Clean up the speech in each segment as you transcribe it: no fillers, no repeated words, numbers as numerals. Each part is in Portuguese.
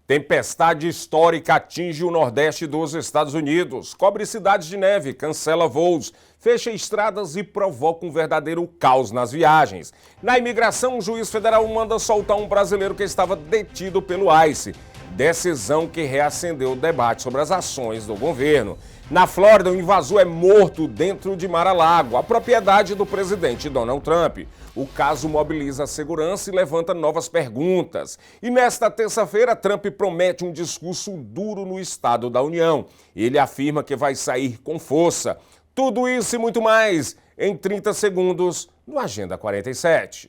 Tempestade histórica atinge o nordeste dos Estados Unidos, cobre cidades de neve, cancela voos, fecha estradas e provoca um verdadeiro caos nas viagens. Na imigração, um juiz federal manda soltar um brasileiro que estava detido pelo ICE. Decisão que reacendeu o debate sobre as ações do governo. Na Flórida, um invasor é morto dentro de Mar-a-Lago, a propriedade do presidente Donald Trump. O caso mobiliza a segurança e levanta novas perguntas. E nesta terça-feira, Trump promete um discurso duro no Estado da União. Ele afirma que vai sair com força. Tudo isso e muito mais em 30 segundos no Agenda 47.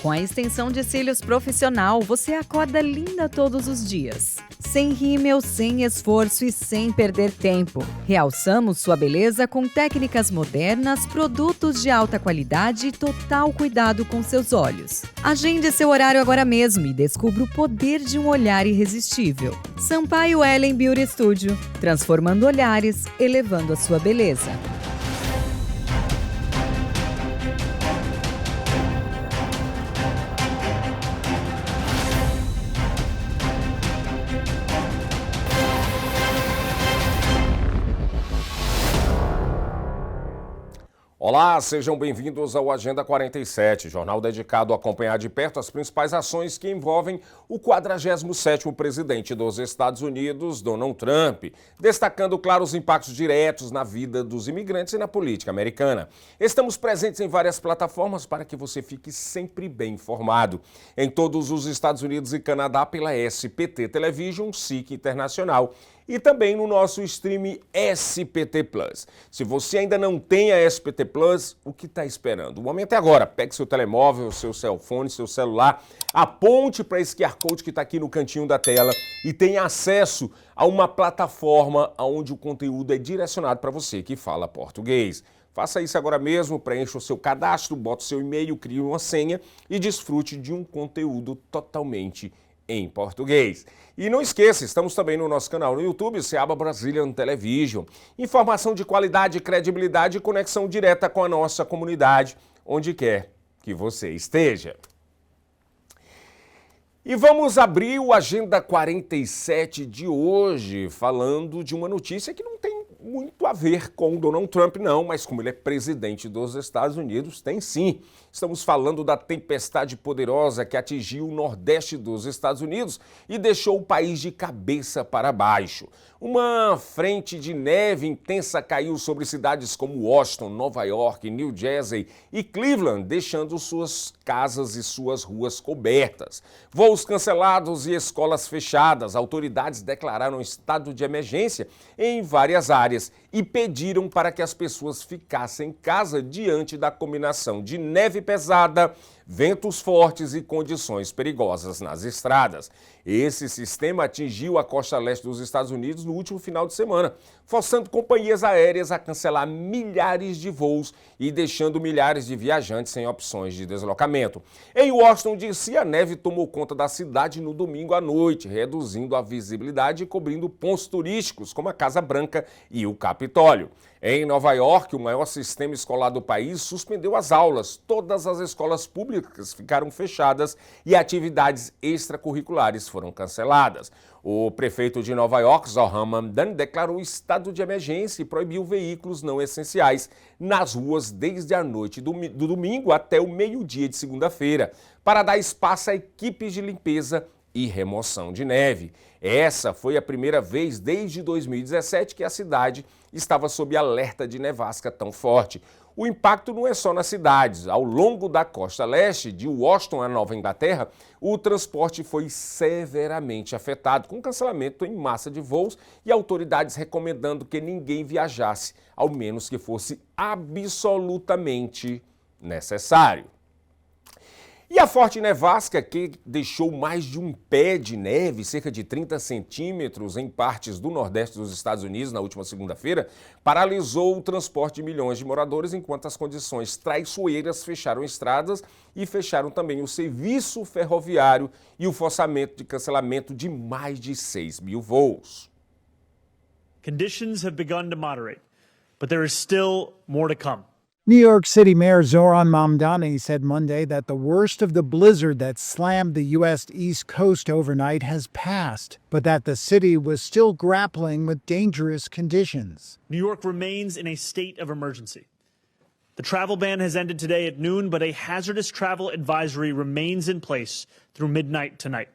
Com a extensão de cílios profissional, você acorda linda todos os dias. Sem rímel, sem esforço e sem perder tempo. Realçamos sua beleza com técnicas modernas, produtos de alta qualidade e total cuidado com seus olhos. Agende seu horário agora mesmo e descubra o poder de um olhar irresistível. Sampaio Ellen Beauty Studio, transformando olhares, elevando a sua beleza. Olá, sejam bem-vindos ao Agenda 47, jornal dedicado a acompanhar de perto as principais ações que envolvem o 47º presidente dos Estados Unidos, Donald Trump, destacando, claro, os impactos diretos na vida dos imigrantes e na política americana. Estamos presentes em várias plataformas para que você fique sempre bem informado. Em todos os Estados Unidos e Canadá pela SPT Television, SIC Internacional, e também no nosso stream SPT Plus. Se você ainda não tem a SPT Plus, o que está esperando? O momento é agora. Pegue seu telemóvel, seu cellphone, seu celular, aponte para esse QR Code que está aqui no cantinho da tela e tenha acesso a uma plataforma onde o conteúdo é direcionado para você que fala português. Faça isso agora mesmo, preencha o seu cadastro, bota o seu e-mail, crie uma senha e desfrute de um conteúdo totalmente em português. E não esqueça, estamos também no nosso canal no YouTube, Seaba Brazilian Television. Informação de qualidade, credibilidade e conexão direta com a nossa comunidade, onde quer que você esteja. E vamos abrir o Agenda 47 de hoje, falando de uma notícia que não tem muito a ver com Donald Trump, não, mas como ele é presidente dos Estados Unidos, tem sim. Estamos falando da tempestade poderosa que atingiu o nordeste dos Estados Unidos e deixou o país de cabeça para baixo. Uma frente de neve intensa caiu sobre cidades como Washington, Nova York, New Jersey e Cleveland, deixando suas casas e suas ruas cobertas. Voos cancelados e escolas fechadas. Autoridades declararam estado de emergência em várias áreas e pediram para que as pessoas ficassem em casa diante da combinação de neve pesada, ventos fortes e condições perigosas nas estradas. Esse sistema atingiu a costa leste dos Estados Unidos no último final de semana, forçando companhias aéreas a cancelar milhares de voos e deixando milhares de viajantes sem opções de deslocamento. Em Washington, D.C., a neve tomou conta da cidade no domingo à noite, reduzindo a visibilidade e cobrindo pontos turísticos como a Casa Branca e o Capitólio. Em Nova York, o maior sistema escolar do país suspendeu as aulas. Todas as escolas públicas ficaram fechadas e atividades extracurriculares foram canceladas. O prefeito de Nova York, Zohran Mamdani, declarou estado de emergência e proibiu veículos não essenciais nas ruas desde a noite do domingo até o meio-dia de segunda-feira, para dar espaço a equipes de limpeza e remoção de neve. Essa foi a primeira vez desde 2017 que a cidade estava sob alerta de nevasca tão forte. O impacto não é só nas cidades. Ao longo da costa leste, de Washington à Nova Inglaterra, o transporte foi severamente afetado, com cancelamento em massa de voos e autoridades recomendando que ninguém viajasse, ao menos que fosse absolutamente necessário. E a forte nevasca, que deixou mais de um pé de neve, cerca de 30 centímetros, em partes do nordeste dos Estados Unidos na última segunda-feira, paralisou o transporte de milhões de moradores, enquanto as condições traiçoeiras fecharam estradas e fecharam também o serviço ferroviário e o forçamento de cancelamento de mais de 6 mil voos. Conditions have begun to moderate, but there is still more to come. New York City Mayor Zohran Mamdani said Monday that the worst of the blizzard that slammed the U.S. East Coast overnight has passed, but that the city was still grappling with dangerous conditions. New York remains in a state of emergency. The travel ban has ended today at noon, but a hazardous travel advisory remains in place through midnight tonight.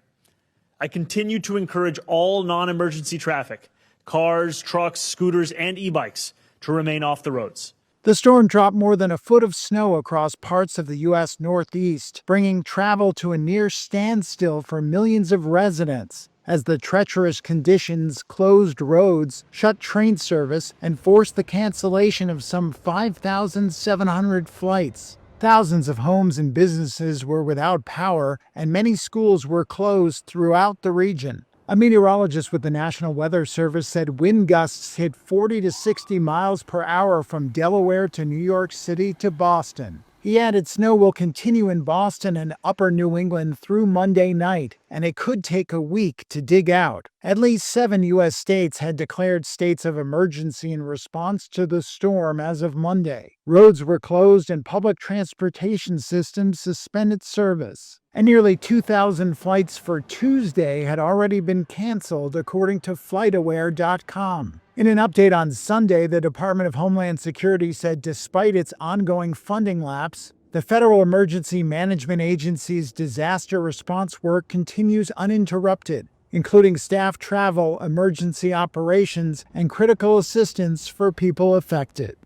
I continue to encourage all non-emergency traffic, cars, trucks, scooters, and e-bikes, to remain off the roads. The storm dropped more than a foot of snow across parts of the U.S. Northeast, bringing travel to a near standstill for millions of residents, as the treacherous conditions closed roads, shut train service, and forced the cancellation of some 5,700 flights. Thousands of homes and businesses were without power, and many schools were closed throughout the region. A meteorologist with the National Weather Service said wind gusts hit 40 to 60 miles per hour from Delaware to New York City to Boston. He added snow will continue in Boston and upper New England through Monday night, and it could take a week to dig out. At least 7 U.S. states had declared states of emergency in response to the storm as of Monday. Roads were closed and public transportation systems suspended service. And nearly 2,000 flights for Tuesday had already been canceled, according to FlightAware.com. In an update on Sunday, the Department of Homeland Security said despite its ongoing funding lapse, the Federal Emergency Management Agency's disaster response work continues uninterrupted, including staff travel, emergency operations, and critical assistance for people affected.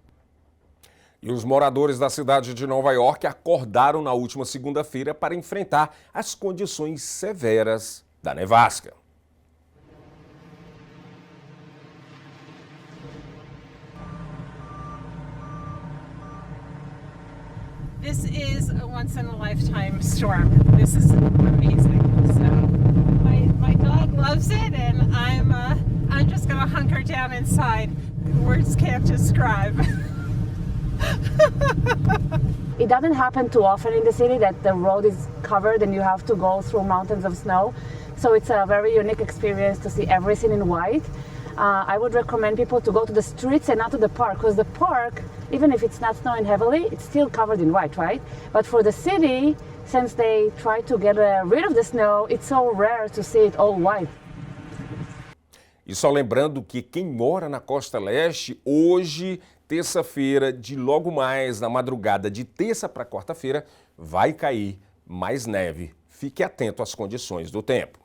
E os moradores da cidade de Nova York acordaram na última segunda-feira para enfrentar as condições severas da nevasca. This is a once-in-a-lifetime storm. This is amazing. So my dog loves it, and I'm just gonna hunker down inside. Words can't describe. It doesn't happen too often in the city that the road is covered and you have to go through mountains of snow. So it's a very unique experience to see everything in white. I would recommend people to go to the streets and not to the park, because the park, even if it's not snowing heavily, it's still covered in white, right? But for the city, since they try to get rid of the snow, it's so rare to see it all white. E só lembrando que quem mora na Costa Leste, hoje, terça-feira, de logo mais na madrugada de terça para quarta-feira, vai cair mais neve. Fique atento às condições do tempo.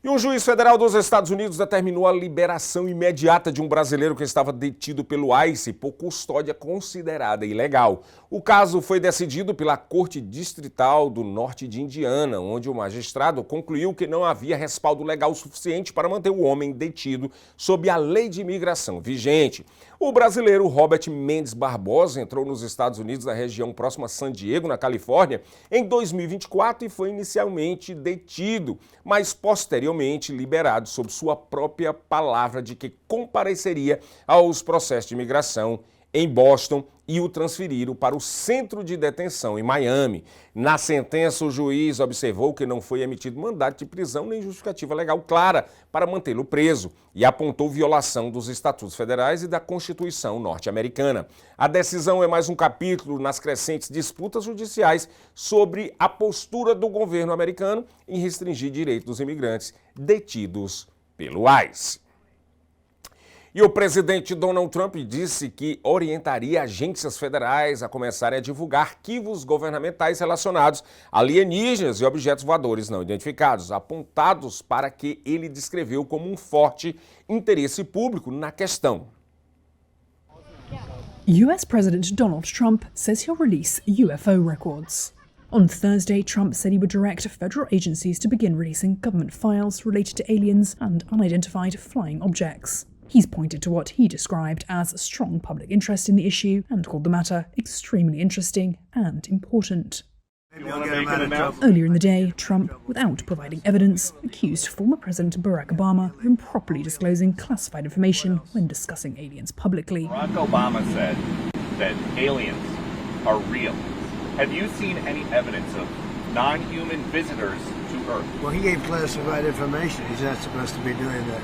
E um juiz federal dos Estados Unidos determinou a liberação imediata de um brasileiro que estava detido pelo ICE por custódia considerada ilegal. O caso foi decidido pela Corte Distrital do Norte de Indiana, onde o magistrado concluiu que não havia respaldo legal suficiente para manter o homem detido sob a lei de imigração vigente. O brasileiro Robert Mendes Barbosa entrou nos Estados Unidos na região próxima a San Diego, na Califórnia, em 2024 e foi inicialmente detido, mas posteriormente liberado sob sua própria palavra de que compareceria aos processos de imigração em Boston e o transferiram para o centro de detenção em Miami. Na sentença, o juiz observou que não foi emitido mandato de prisão nem justificativa legal clara para mantê-lo preso e apontou violação dos estatutos federais e da Constituição norte-americana. A decisão é mais um capítulo nas crescentes disputas judiciais sobre a postura do governo americano em restringir direitos dos imigrantes detidos pelo ICE. E o presidente Donald Trump disse que orientaria agências federais a começarem a divulgar arquivos governamentais relacionados a alienígenas e objetos voadores não identificados, apontados para que ele descreveu como um forte interesse público na questão. US President Donald Trump says he'll release UFO records. On Thursday, Trump said he would direct federal agencies to begin releasing government files related to aliens and unidentified flying objects. He's pointed to what he described as a strong public interest in the issue and called the matter extremely interesting and important. Earlier in the day, Trump, without providing evidence, accused former President Barack Obama of improperly disclosing classified information when discussing aliens publicly. Barack Obama said that aliens are real. Have you seen any evidence of non-human visitors to Earth? Well, he gave classified information. He's not supposed to be doing that.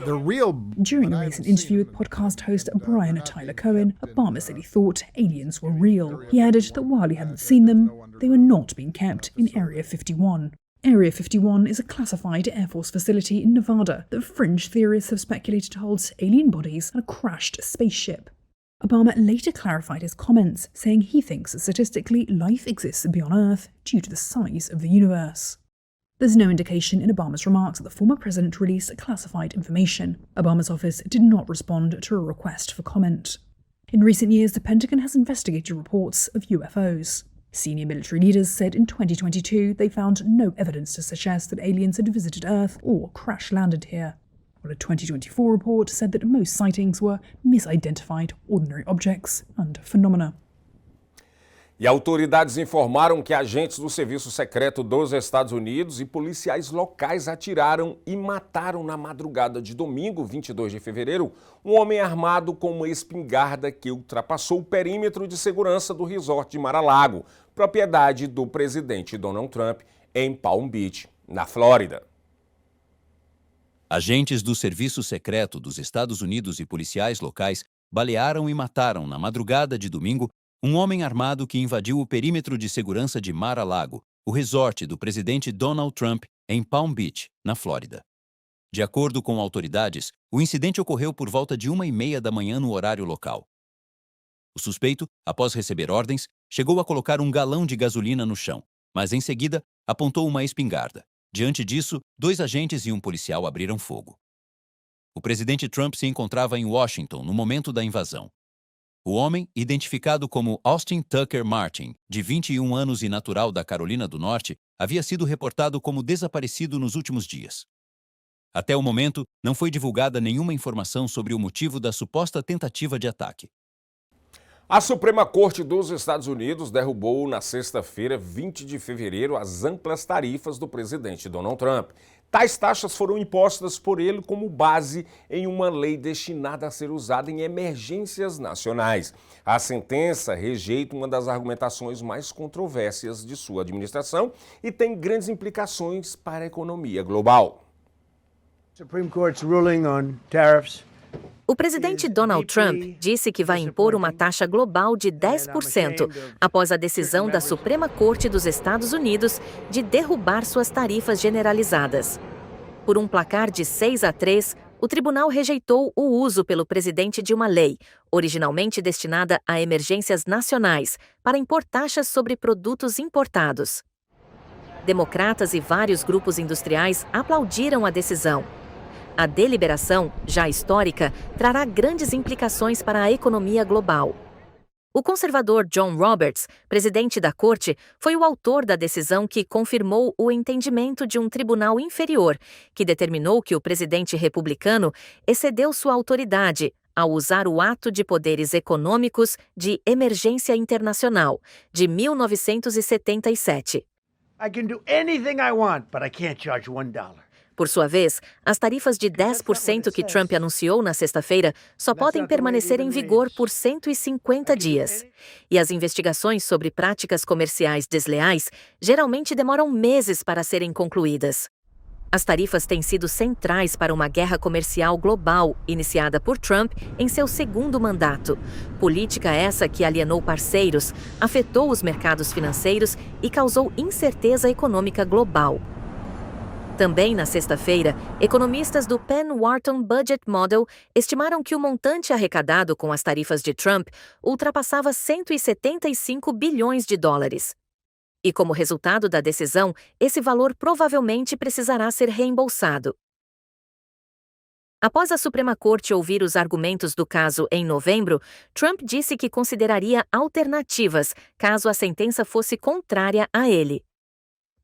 During a recent interview with podcast host Brian Tyler Cohen, Obama said he thought aliens were real. He added that while he hadn't seen them, they were not being kept in Area 51. Area 51 is a classified Air Force facility in Nevada that fringe theorists have speculated holds alien bodies and a crashed spaceship. Obama later clarified his comments, saying he thinks that statistically life exists beyond Earth due to the size of the universe. There's no indication in Obama's remarks that the former president released classified information. Obama's office did not respond to a request for comment. In recent years, the Pentagon has investigated reports of UFOs. Senior military leaders said in 2022 they found no evidence to suggest that aliens had visited Earth or crash-landed here, while a 2024 report said that most sightings were misidentified ordinary objects and phenomena. E autoridades informaram que agentes do Serviço Secreto dos Estados Unidos e policiais locais atiraram e mataram na madrugada de domingo, 22 de fevereiro, um homem armado com uma espingarda que ultrapassou o perímetro de segurança do resort de Mar-a-Lago, propriedade do presidente Donald Trump, em Palm Beach, na Flórida. Agentes do Serviço Secreto dos Estados Unidos e policiais locais balearam e mataram na madrugada de domingo um homem armado que invadiu o perímetro de segurança de Mar-a-Lago, o resort do presidente Donald Trump, em Palm Beach, na Flórida. De acordo com autoridades, o incidente ocorreu por volta de 1h30 da manhã no horário local. O suspeito, após receber ordens, chegou a colocar um galão de gasolina no chão, mas em seguida apontou uma espingarda. Diante disso, 2 agentes e um policial abriram fogo. O presidente Trump se encontrava em Washington no momento da invasão. O homem, identificado como Austin Tucker Martin, de 21 anos e natural da Carolina do Norte, havia sido reportado como desaparecido nos últimos dias. Até o momento, não foi divulgada nenhuma informação sobre o motivo da suposta tentativa de ataque. A Suprema Corte dos Estados Unidos derrubou na sexta-feira, 20 de fevereiro, as amplas tarifas do presidente Donald Trump. Tais taxas foram impostas por ele como base em uma lei destinada a ser usada em emergências nacionais. A sentença rejeita uma das argumentações mais controversas de sua administração e tem grandes implicações para a economia global. Supreme Court's ruling on tariffs. O presidente Donald Trump disse que vai impor uma taxa global de 10% após a decisão da Suprema Corte dos Estados Unidos de derrubar suas tarifas generalizadas. Por um placar de 6-3, o tribunal rejeitou o uso pelo presidente de uma lei, originalmente destinada a emergências nacionais, para impor taxas sobre produtos importados. Democratas e vários grupos industriais aplaudiram a decisão. A deliberação, já histórica, trará grandes implicações para a economia global. O conservador John Roberts, presidente da corte, foi o autor da decisão que confirmou o entendimento de um tribunal inferior, que determinou que o presidente republicano excedeu sua autoridade ao usar o Ato de Poderes Econômicos de Emergência Internacional, de 1977. I can do anything I want, but I can't charge $1. Por sua vez, as tarifas de 10% que Trump anunciou na sexta-feira só podem permanecer em vigor por 150 dias. E as investigações sobre práticas comerciais desleais geralmente demoram meses para serem concluídas. As tarifas têm sido centrais para uma guerra comercial global iniciada por Trump em seu segundo mandato. Política essa que alienou parceiros, afetou os mercados financeiros e causou incerteza econômica global. Também na sexta-feira, economistas do Penn Wharton Budget Model estimaram que o montante arrecadado com as tarifas de Trump ultrapassava 175 bilhões de dólares. E como resultado da decisão, esse valor provavelmente precisará ser reembolsado. Após a Suprema Corte ouvir os argumentos do caso em novembro, Trump disse que consideraria alternativas caso a sentença fosse contrária a ele.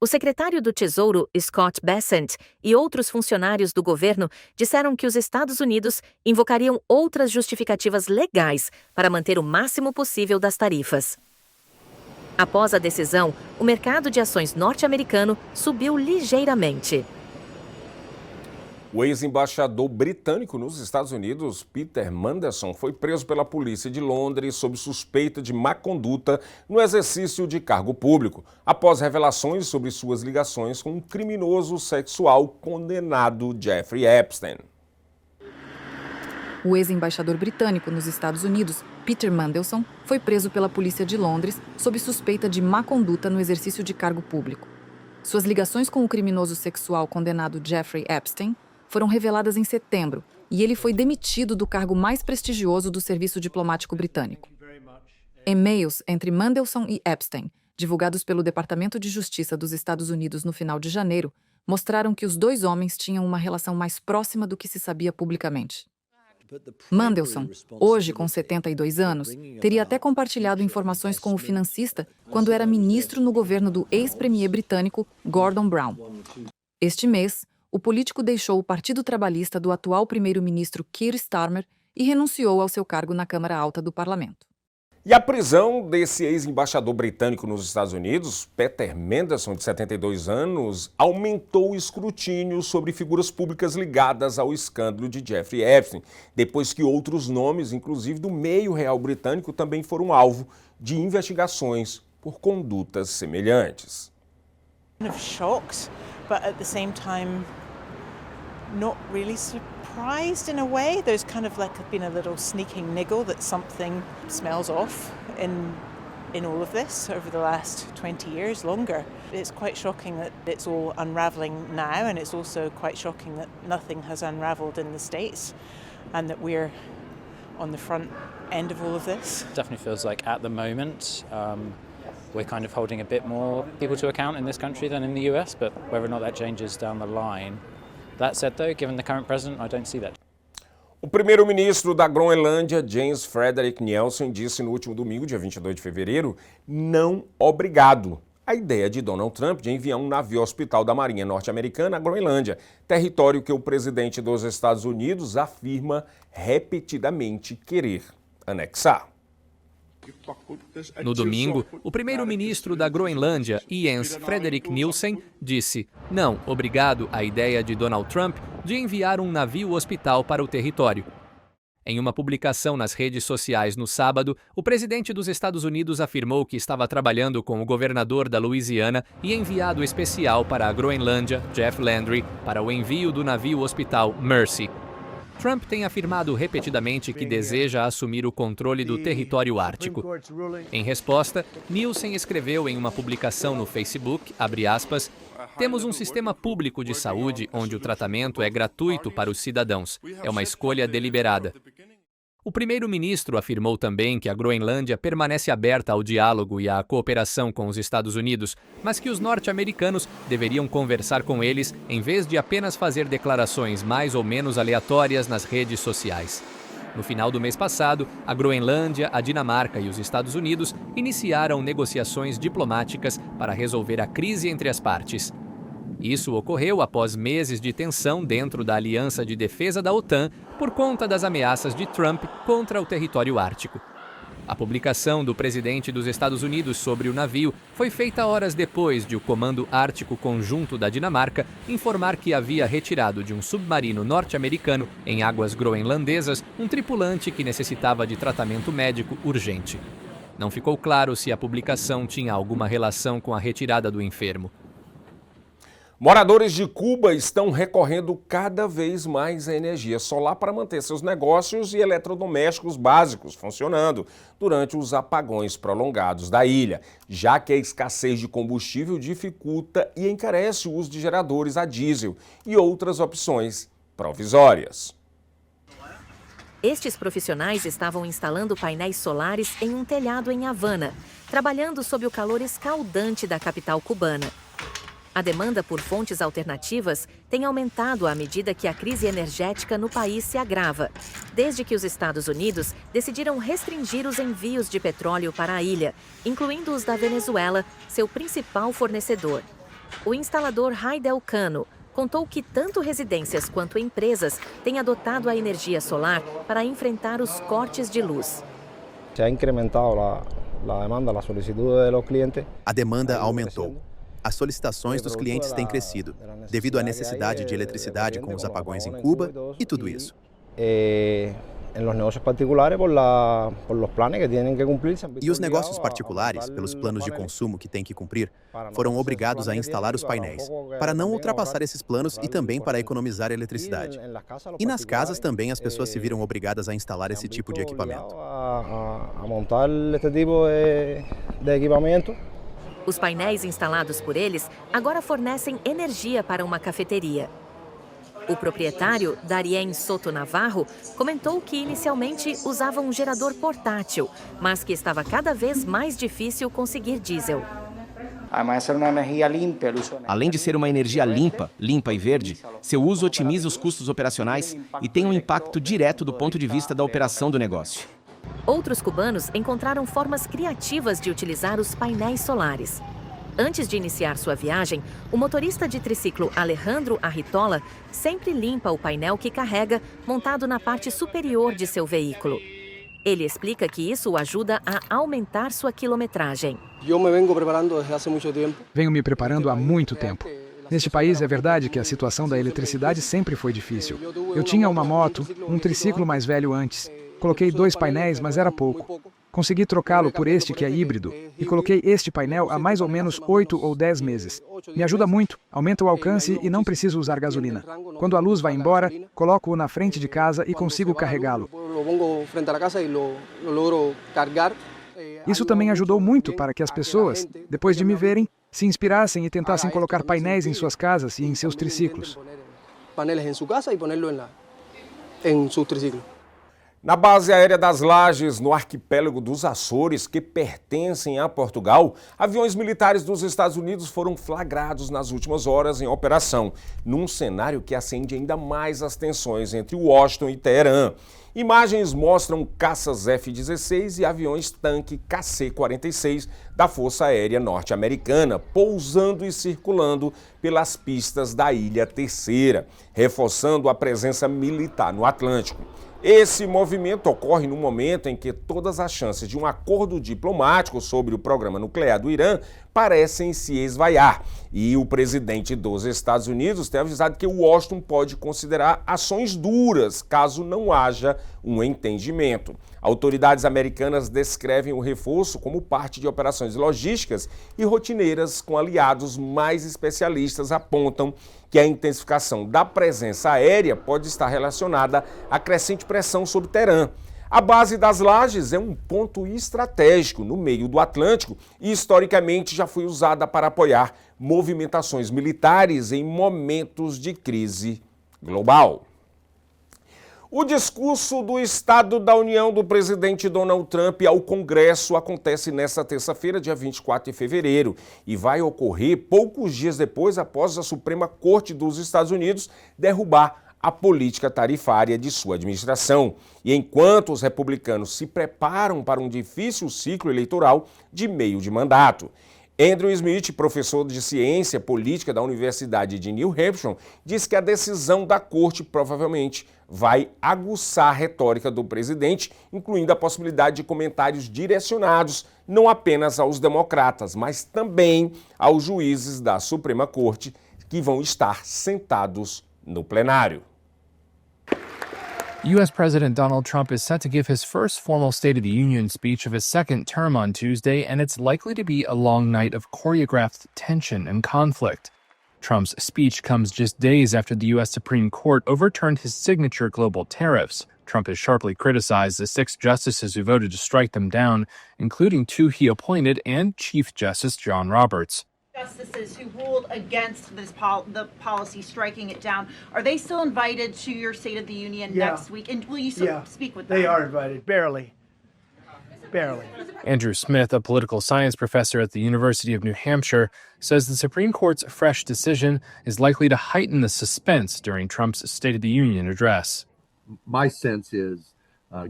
O secretário do Tesouro, Scott Bessent, e outros funcionários do governo disseram que os Estados Unidos invocariam outras justificativas legais para manter o máximo possível das tarifas. Após a decisão, o mercado de ações norte-americano subiu ligeiramente. O ex-embaixador britânico nos Estados Unidos, Peter Mandelson, foi preso pela polícia de Londres sob suspeita de má conduta no exercício de cargo público, após revelações sobre suas ligações com um criminoso sexual condenado Jeffrey Epstein. O ex-embaixador britânico nos Estados Unidos, Peter Mandelson, foi preso pela polícia de Londres sob suspeita de má conduta no exercício de cargo público. Suas ligações com o criminoso sexual condenado Jeffrey Epstein foram reveladas em setembro e ele foi demitido do cargo mais prestigioso do serviço diplomático britânico. E-mails entre Mandelson e Epstein, divulgados pelo Departamento de Justiça dos Estados Unidos no final de janeiro, mostraram que os dois homens tinham uma relação mais próxima do que se sabia publicamente. Mandelson, hoje com 72 anos, teria até compartilhado informações com o financista quando era ministro no governo do ex-premier britânico Gordon Brown. Este mês, o político deixou o Partido Trabalhista do atual primeiro-ministro Keir Starmer e renunciou ao seu cargo na Câmara Alta do Parlamento. E a prisão desse ex-embaixador britânico nos Estados Unidos, Peter Mandelson, de 72 anos, aumentou o escrutínio sobre figuras públicas ligadas ao escândalo de Jeffrey Epstein, depois que outros nomes, inclusive do meio real britânico, também foram alvo de investigações por condutas semelhantes. Kind of shocked, but at the same time not really surprised in a way. There's kind of like been a little sneaking niggle that something smells off in all of this over the last 20 years, longer. It's quite shocking that it's all unravelling now, and it's also quite shocking that nothing has unravelled in the States and that we're on the front end of all of this. Definitely feels like at the moment we're kind of holding a bit more people to account in this country than in the US, but whether or not that changes down the line. That said, though, given the current president, I don't see that. O primeiro-ministro da Groenlândia, Jens Frederik Nielsen, disse no último domingo, dia 22 de fevereiro, não obrigado à ideia de Donald Trump de enviar um navio hospital da Marinha norte-americana à Groenlândia, território que o presidente dos Estados Unidos afirma repetidamente querer anexar. No domingo, o primeiro-ministro da Groenlândia, Jens Frederik Nielsen, disse não obrigado à ideia de Donald Trump de enviar um navio hospital para o território. Em uma publicação nas redes sociais no sábado, o presidente dos Estados Unidos afirmou que estava trabalhando com o governador da Louisiana e enviado especial para a Groenlândia, Jeff Landry, para o envio do navio hospital Mercy. Trump tem afirmado repetidamente que deseja assumir o controle do território ártico. Em resposta, Nielsen escreveu em uma publicação no Facebook, abre aspas, temos um sistema público de saúde onde o tratamento é gratuito para os cidadãos. É uma escolha deliberada. O primeiro-ministro afirmou também que a Groenlândia permanece aberta ao diálogo e à cooperação com os Estados Unidos, mas que os norte-americanos deveriam conversar com eles em vez de apenas fazer declarações mais ou menos aleatórias nas redes sociais. No final do mês passado, a Groenlândia, a Dinamarca e os Estados Unidos iniciaram negociações diplomáticas para resolver a crise entre as partes. Isso ocorreu após meses de tensão dentro da Aliança de Defesa da OTAN por conta das ameaças de Trump contra o território ártico. A publicação do presidente dos Estados Unidos sobre o navio foi feita horas depois de o Comando Ártico Conjunto da Dinamarca informar que havia retirado de um submarino norte-americano em águas groenlandesas um tripulante que necessitava de tratamento médico urgente. Não ficou claro se a publicação tinha alguma relação com a retirada do enfermo. Moradores de Cuba estão recorrendo cada vez mais à energia solar para manter seus negócios e eletrodomésticos básicos funcionando durante os apagões prolongados da ilha, já que a escassez de combustível dificulta e encarece o uso de geradores a diesel e outras opções provisórias. Estes profissionais estavam instalando painéis solares em um telhado em Havana, trabalhando sob o calor escaldante da capital cubana. A demanda por fontes alternativas tem aumentado à medida que a crise energética no país se agrava, desde que os Estados Unidos decidiram restringir os envios de petróleo para a ilha, incluindo os da Venezuela, seu principal fornecedor. O instalador Raidel Cano contou que tanto residências quanto empresas têm adotado a energia solar para enfrentar os cortes de luz. Se ha incrementado a demanda, a solicitude dos clientes. A demanda aumentou. As solicitações dos clientes têm crescido, devido à necessidade de eletricidade com os apagões em Cuba e tudo isso. en los negocios particulares por los planes que tienen que cumplir. E os negócios particulares, pelos planos de consumo que têm que cumprir, foram obrigados a instalar os painéis, para não ultrapassar esses planos e também para economizar eletricidade. E nas casas também as pessoas se viram obrigadas a instalar esse tipo de equipamento. A montar este tipo de equipamento. Os painéis instalados por eles agora fornecem energia para uma cafeteria. O proprietário, Darien Soto Navarro, comentou que inicialmente usava um gerador portátil, mas que estava cada vez mais difícil conseguir diesel. Além de ser uma energia limpa e verde, seu uso otimiza os custos operacionais e tem um impacto direto do ponto de vista da operação do negócio. Outros cubanos encontraram formas criativas de utilizar os painéis solares. Antes de iniciar sua viagem, o motorista de triciclo Alejandro Arritola sempre limpa o painel que carrega montado na parte superior de seu veículo. Ele explica que isso o ajuda a aumentar sua quilometragem. Venho me preparando há muito tempo. Neste país é verdade que a situação da eletricidade sempre foi difícil. Eu tinha uma moto, um triciclo mais velho antes. Coloquei 2 painéis, mas era pouco. Consegui trocá-lo por este que é híbrido e coloquei este painel há mais ou menos 8 ou 10 meses. Me ajuda muito, aumenta o alcance e não preciso usar gasolina. Quando a luz vai embora, coloco-o na frente de casa e consigo carregá-lo. Isso também ajudou muito para que as pessoas, depois de me verem, se inspirassem e tentassem colocar painéis em suas casas e em seus triciclos. Na base aérea das Lajes, no arquipélago dos Açores, que pertencem a Portugal, aviões militares dos Estados Unidos foram flagrados nas últimas horas em operação, num cenário que acende ainda mais as tensões entre Washington e Teherã. Imagens mostram caças F-16 e aviões tanque KC-46 da Força Aérea Norte-Americana pousando e circulando pelas pistas da Ilha Terceira, reforçando a presença militar no Atlântico. Esse movimento ocorre no momento em que todas as chances de um acordo diplomático sobre o programa nuclear do Irã parecem se esvaiar. E o presidente dos Estados Unidos tem avisado que Washington pode considerar ações duras caso não haja um entendimento. Autoridades americanas descrevem o reforço como parte de operações logísticas e rotineiras com aliados mais especialistas apontam que a intensificação da presença aérea pode estar relacionada à crescente pressão sobre Teherã. A base das Lajes é um ponto estratégico no meio do Atlântico e historicamente já foi usada para apoiar movimentações militares em momentos de crise global. O discurso do Estado da União do presidente Donald Trump ao Congresso acontece nesta terça-feira, dia 24 de fevereiro, e vai ocorrer poucos dias depois após a Suprema Corte dos Estados Unidos derrubar a política tarifária de sua administração. E enquanto os republicanos se preparam para um difícil ciclo eleitoral de meio de mandato. Andrew Smith, professor de ciência política da Universidade de New Hampshire, diz que a decisão da corte provavelmente vai aguçar a retórica do presidente, incluindo a possibilidade de comentários direcionados não apenas aos democratas, mas também aos juízes da Suprema Corte que vão estar sentados no plenário. U.S. President Donald Trump is set to give his first formal State of the Union speech of his second term on Tuesday, and it's likely to be a long night of choreographed tension and conflict. Trump's speech comes just days after the U.S. Supreme Court overturned his signature global tariffs. Trump has sharply criticized the 6 justices who voted to strike them down, including 2 he appointed and Chief Justice John Roberts. Justices who ruled against this the policy, striking it down, are they still invited to your State of the Union next week? And will you speak with them? They are invited, barely. Andrew Smith, a political science professor at the University of New Hampshire, says the Supreme Court's fresh decision is likely to heighten the suspense during Trump's State of the Union address. My sense is,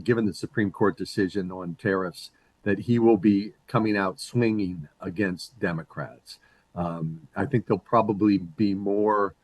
given the Supreme Court decision on tariffs, that he will be coming out swinging against Democrats. I think there'll probably be more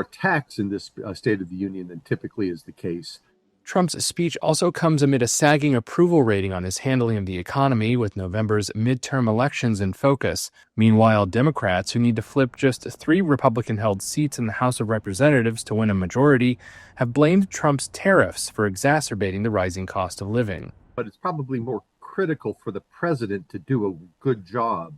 attacks in this State of the Union than typically is the case. Trump's speech also comes amid a sagging approval rating on his handling of the economy, with November's midterm elections in focus. Meanwhile, Democrats, who need to flip just 3 Republican-held seats in the House of Representatives to win a majority, have blamed Trump's tariffs for exacerbating the rising cost of living. But it's probably more critical for the president to do a good job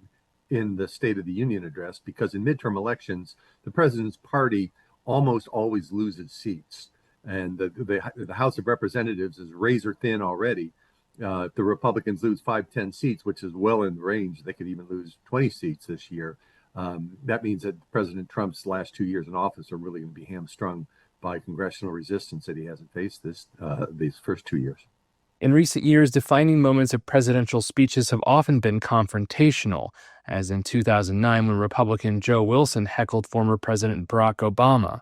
in the State of the Union address, because in midterm elections, the president's party almost always loses seats. And the House of Representatives is razor thin already. If the Republicans lose 5-10 seats, which is well in range, they could even lose 20 seats this year. That means that President Trump's last 2 years in office are really going to be hamstrung by congressional resistance that he hasn't faced these first 2 years. In recent years, defining moments of presidential speeches have often been confrontational, as in 2009 when Republican Joe Wilson heckled former President Barack Obama.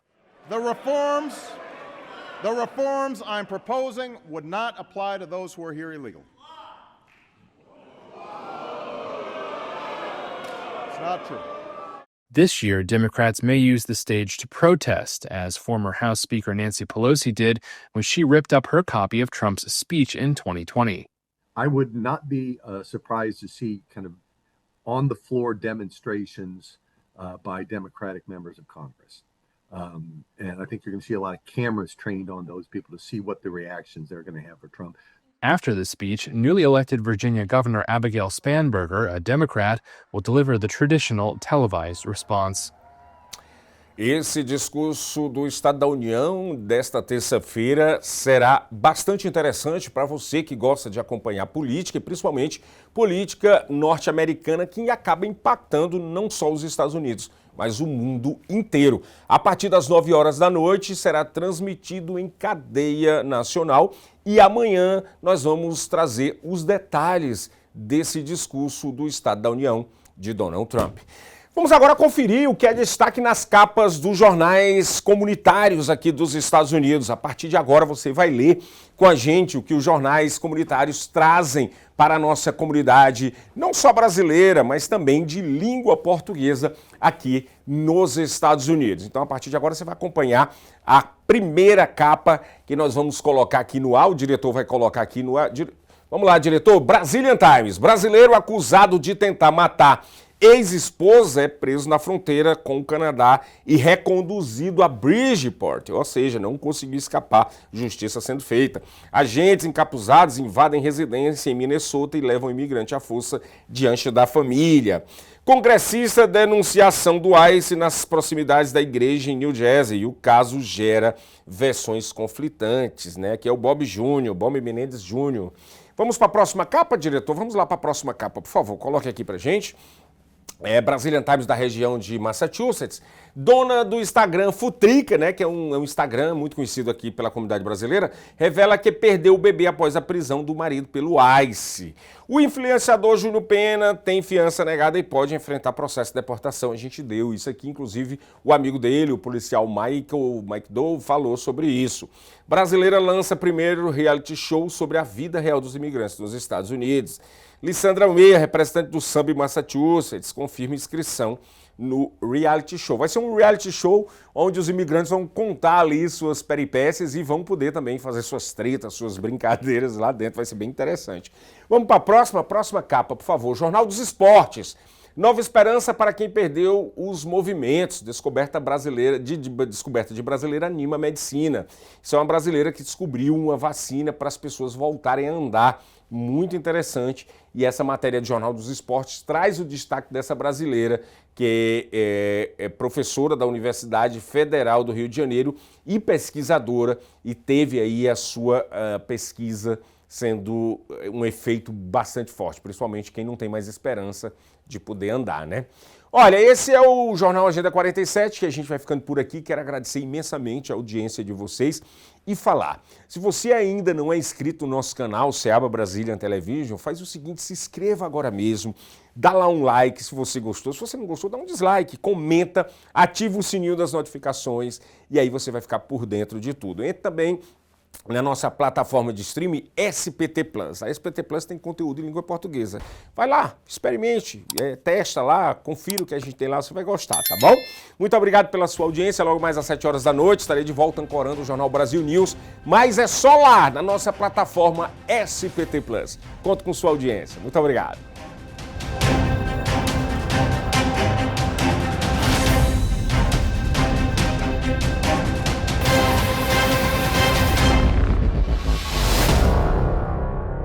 The reforms I'm proposing would not apply to those who are here illegally. It's not true. This year, Democrats may use the stage to protest, as former House Speaker Nancy Pelosi did when she ripped up her copy of Trump's speech in 2020. I would not be surprised to see kind of on-the-floor demonstrations by Democratic members of Congress. And I think you're going to see a lot of cameras trained on those people to see what the reactions they're going to have for Trump. After the speech, newly elected Virginia Governor Abigail Spanberger, a Democrat, will deliver the traditional televised response. Esse discurso do Estado da União desta terça-feira será bastante interessante para você que gosta de acompanhar política, e principalmente política norte-americana, que acaba impactando não só os Estados Unidos, mas o mundo inteiro. A partir das 9 horas da noite será transmitido em cadeia nacional e amanhã nós vamos trazer os detalhes desse discurso do Estado da União de Donald Trump. Vamos agora conferir o que é destaque nas capas dos jornais comunitários aqui dos Estados Unidos. A partir de agora você vai ler com a gente o que os jornais comunitários trazem para a nossa comunidade, não só brasileira, mas também de língua portuguesa aqui nos Estados Unidos. Então, a partir de agora você vai acompanhar a primeira capa que nós vamos colocar aqui no ar. O diretor vai colocar aqui no ar. Vamos lá, diretor. Brazilian Times. Brasileiro acusado de tentar matar ex-esposa é preso na fronteira com o Canadá e reconduzido a Bridgeport, ou seja, não conseguiu escapar, justiça sendo feita. Agentes encapuzados invadem residência em Minnesota e levam o imigrante à força diante da família. Congressista denuncia a ação do ICE nas proximidades da igreja em New Jersey e o caso gera versões conflitantes, né? Que é o Bob Menendez Jr. Vamos para a próxima capa, diretor? Vamos lá para a próxima capa, por favor, coloque aqui para gente. Brazilian Times da região de Massachusetts, dona do Instagram Futrica, né, que é um Instagram muito conhecido aqui pela comunidade brasileira, revela que perdeu o bebê após a prisão do marido pelo ICE. O influenciador Júnior Pena tem fiança negada e pode enfrentar processo de deportação. A gente deu isso aqui, inclusive o amigo dele, o policial Mike Dove, falou sobre isso. Brasileira lança primeiro reality show sobre a vida real dos imigrantes nos Estados Unidos. Lissandra Meia, representante do Samba Massachusetts, confirma inscrição no reality show. Vai ser um reality show onde os imigrantes vão contar ali suas peripécias e vão poder também fazer suas tretas, suas brincadeiras lá dentro. Vai ser bem interessante. Vamos para a próxima capa, por favor. Jornal dos Esportes. Nova esperança para quem perdeu os movimentos. Descoberta de brasileira anima a medicina. Isso é uma brasileira que descobriu uma vacina para as pessoas voltarem a andar. Muito interessante. E essa matéria de Jornal dos Esportes traz o destaque dessa brasileira, que é professora da Universidade Federal do Rio de Janeiro e pesquisadora, e teve aí a sua pesquisa sendo um efeito bastante forte, principalmente quem não tem mais esperança de poder andar, né? Olha, esse é o Jornal Agenda 47, que a gente vai ficando por aqui. Quero agradecer imensamente a audiência de vocês e falar. Se você ainda não é inscrito no nosso canal, Seaba Brazilian Television, faz o seguinte, se inscreva agora mesmo, dá lá um like se você gostou. Se você não gostou, dá um dislike, comenta, ativa o sininho das notificações e aí você vai ficar por dentro de tudo. Entre também na nossa plataforma de streaming SPT Plus. A SPT Plus tem conteúdo em língua portuguesa. Vai lá, experimente, testa lá, confira o que a gente tem lá, você vai gostar, tá bom? Muito obrigado pela sua audiência. Logo mais às 7 horas da noite estarei de volta ancorando o Jornal Brasil News, mas é só lá, na nossa plataforma SPT Plus. Conto com sua audiência. Muito obrigado.